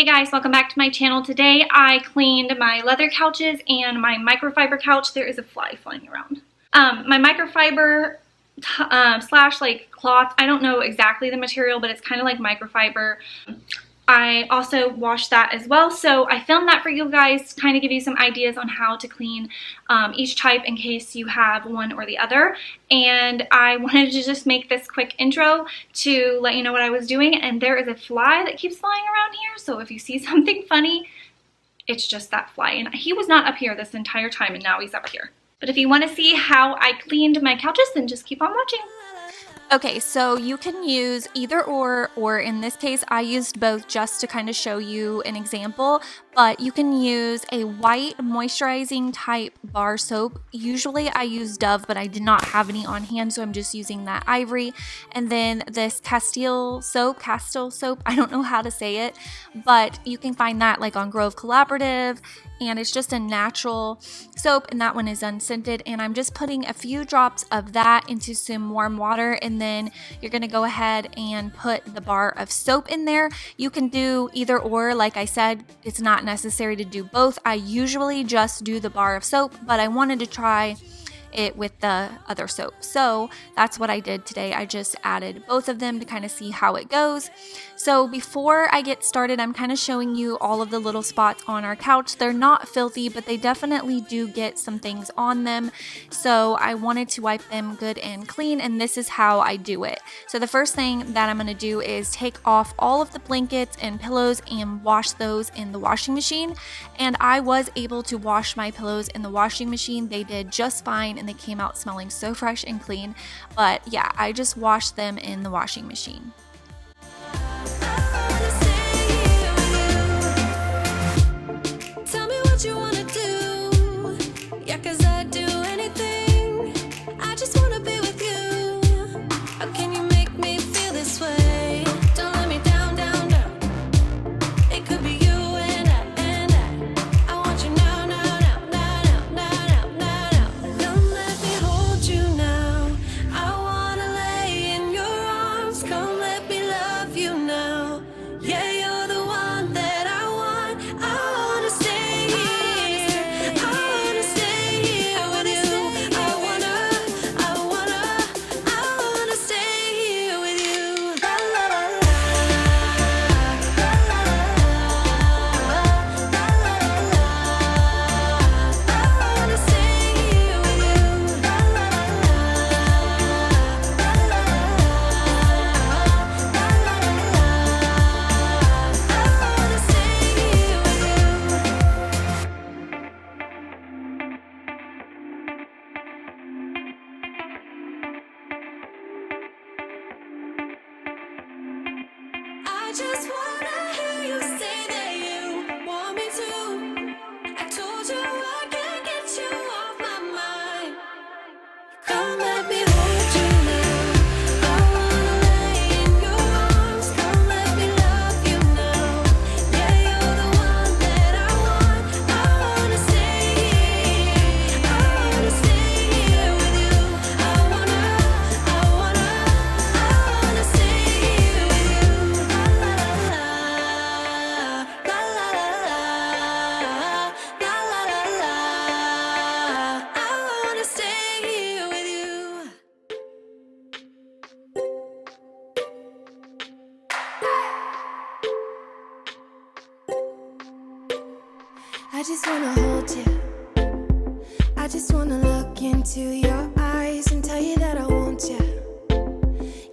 Hey guys, welcome back to my channel. Today I cleaned my leather couches and my microfiber couch. There is a fly flying around. My microfiber slash like cloth, I don't know exactly the material, but it's kind of like microfiber. I also washed that as well, so I filmed that for you guys to kind of give you some ideas on how to clean each type in case you have one or the other. And I wanted to just make this quick intro to let you know what I was doing. And there is a fly that keeps flying around here, so if you see something funny, it's just that fly. And he was not up here this entire time, and now he's up here. But if you want to see how I cleaned my couches, then just keep on watching. Okay, so you can use either or in this case, I used both just to kind of show you an example, but you can use a white moisturizing type bar soap. Usually I use Dove, but I did not have any on hand, so I'm just using that ivory. And then this Castile soap, I don't know how to say it, but you can find that like on Grove Collaborative, and it's just a natural soap, and that one is unscented. And I'm just putting a few drops of that into some warm water, and then you're gonna go ahead and put the bar of soap in there. You can do either or, like I said, it's not necessary to do both. I usually just do the bar of soap, but I wanted to try it with the other soap. So that's what I did today. I just added both of them to kind of see how it goes. So before I get started, I'm kind of showing you all of the little spots on our couch. They're not filthy, but they definitely do get some things on them. So I wanted to wipe them good and clean, and this is how I do it. So the first thing that I'm going to do is take off all of the blankets and pillows and wash those in the washing machine. And I was able to wash my pillows in the washing machine. They did just fine, and they came out smelling so fresh and clean. But yeah, I just washed them in the washing machine. I just wanna hear you say that you want me to. I told you I can't get you off my mind. Come let me hold you now. I wanna lay in your arms. Come let me love you now. Yeah, you're the one that I want. I wanna stay here. I wanna stay here with you. I wanna stay here with you. I just wanna hold you. I just wanna look into your eyes and tell you that I want you.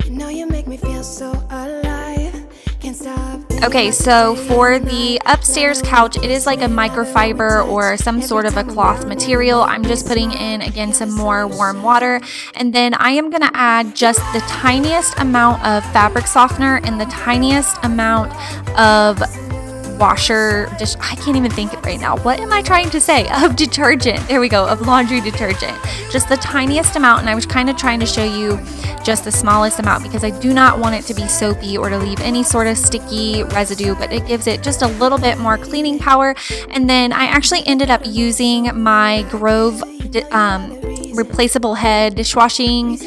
You know you make me feel so alive. Can't stop. Okay, so for the upstairs couch, it is like a microfiber or some sort of a cloth material. I'm just putting in, again, some more warm water. And then I am going to add just the tiniest amount of fabric softener and the tiniest amount of I can't even think it right now. What am I trying to say? Of detergent. There we go, of laundry detergent. Just the tiniest amount, and I was kind of trying to show you just the smallest amount because I do not want it to be soapy or to leave any sort of sticky residue, but it gives it just a little bit more cleaning power. And then I actually ended up using my Grove replaceable head dishwashing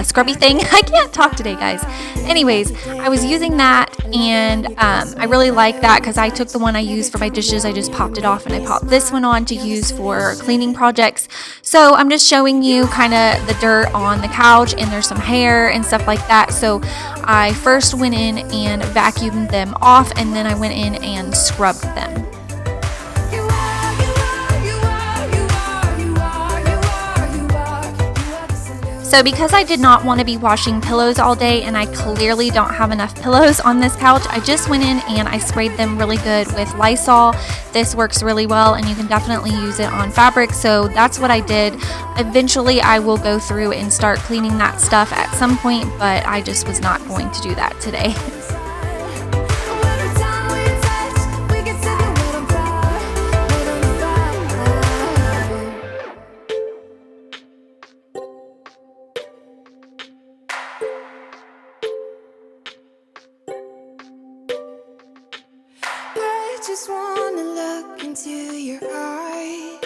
scrubby thing. I can't talk today, guys. Anyways, I was using that, and I really like that because I took the one I used for my dishes, I just popped it off, and I popped this one on to use for cleaning projects. So I'm just showing you kind of the dirt on the couch, and there's some hair and stuff like that. So I first went in and vacuumed them off, and then I went in and scrubbed them. So because I did not want to be washing pillows all day, and I clearly don't have enough pillows on this couch, I just went in and I sprayed them really good with Lysol. This works really well, and you can definitely use it on fabric, so that's what I did. Eventually I will go through and start cleaning that stuff at some point, but I just was not going to do that today. Just wanna look into your eyes.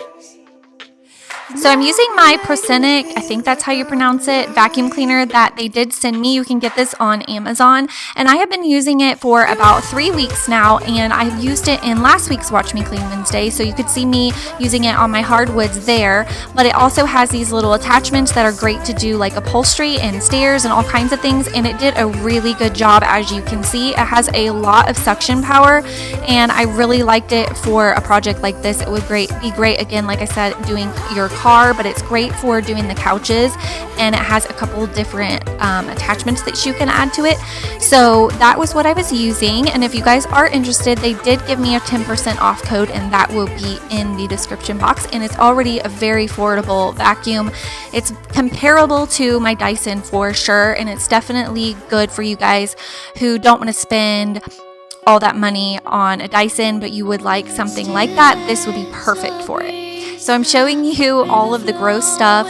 So I'm using my Prosenic, I think that's how you pronounce it, vacuum cleaner that they did send me. You can get this on Amazon, and I have been using it for about 3 weeks now, and I've used it in last week's Watch Me Clean Wednesday, so you could see me using it on my hardwoods there. But it also has these little attachments that are great to do like upholstery and stairs and all kinds of things, and it did a really good job. As you can see, it has a lot of suction power, and I really liked it for a project like this. It would be great again, like I said, doing your car, but it's great for doing the couches, and it has a couple different attachments that you can add to it. So that was what I was using, and if you guys are interested, they did give me a 10% off code, and that will be in the description box. And it's already a very affordable vacuum. It's comparable to my Dyson for sure, and it's definitely good for you guys who don't want to spend all that money on a Dyson, but you would like something like that. This would be perfect for it. So I'm showing you all of the gross stuff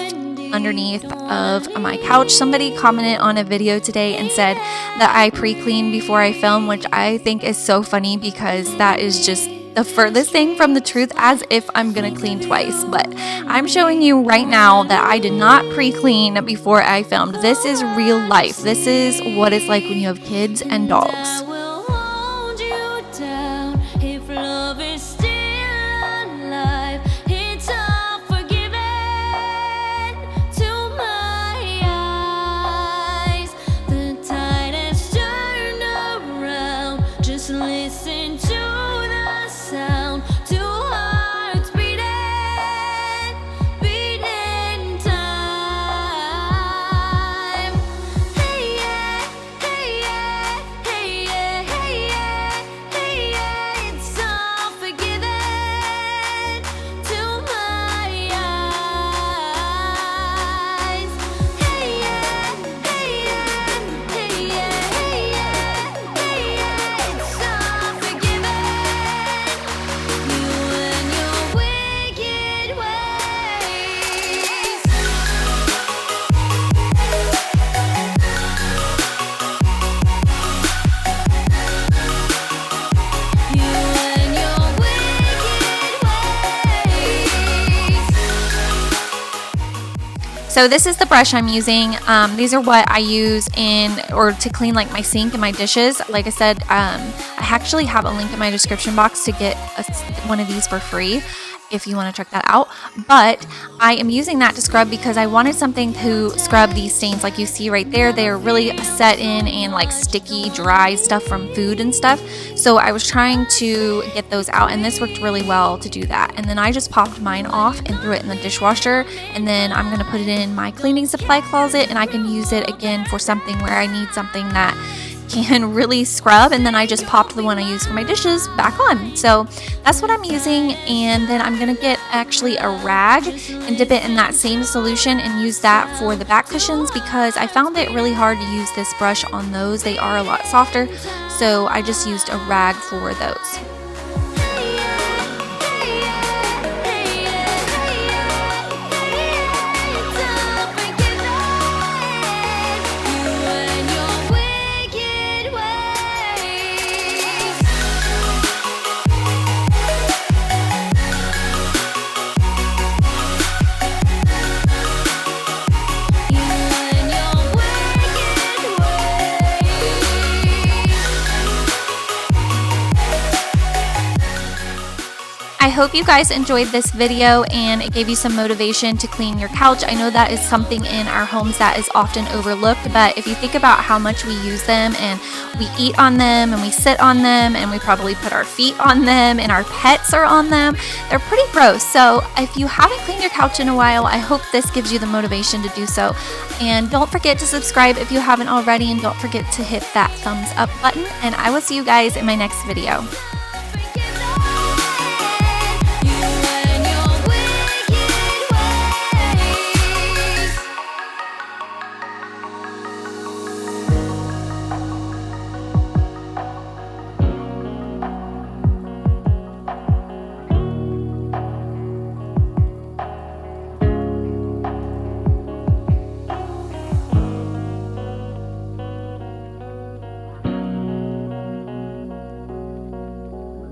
underneath of my couch. Somebody commented on a video today and said that I pre-clean before I film, which I think is so funny because that is just the furthest thing from the truth, as if I'm gonna clean twice. But I'm showing you right now that I did not pre-clean before I filmed. This is real life. This is what it's like when you have kids and dogs. Listen to the sound, two hearts beating time. Hey yeah, hey yeah, hey yeah, hey yeah, hey yeah, it's all forgiven to my eyes. Hey yeah, hey yeah, hey yeah, hey yeah, hey yeah, it's all forgiven. You and your wicked ways. You and your wicked ways. So this is the brush I'm using. These are what I use to clean like my sink and my dishes. Like I said, I actually have a link in my description box to get one of these for free if you want to check that out. But I am using that to scrub because I wanted something to scrub these stains. Like you see right there, they're really set in and like sticky, dry stuff from food and stuff. So I was trying to get those out, and this worked really well to do that. And then I just popped mine off and threw it in the dishwasher, and then I'm going to put it in my cleaning supply closet, and I can use it again for something where I need something that can really scrub. And then I just popped the one I use for my dishes back on. So that's what I'm using, and then I'm gonna get actually a rag and dip it in that same solution and use that for the back cushions, because I found it really hard to use this brush on those. They are a lot softer, so I just used a rag for those. I hope you guys enjoyed this video and it gave you some motivation to clean your couch. I know that is something in our homes that is often overlooked, but if you think about how much we use them and we eat on them and we sit on them and we probably put our feet on them and our pets are on them, they're pretty gross. So if you haven't cleaned your couch in a while, I hope this gives you the motivation to do so. And don't forget to subscribe if you haven't already, and don't forget to hit that thumbs up button, and I will see you guys in my next video.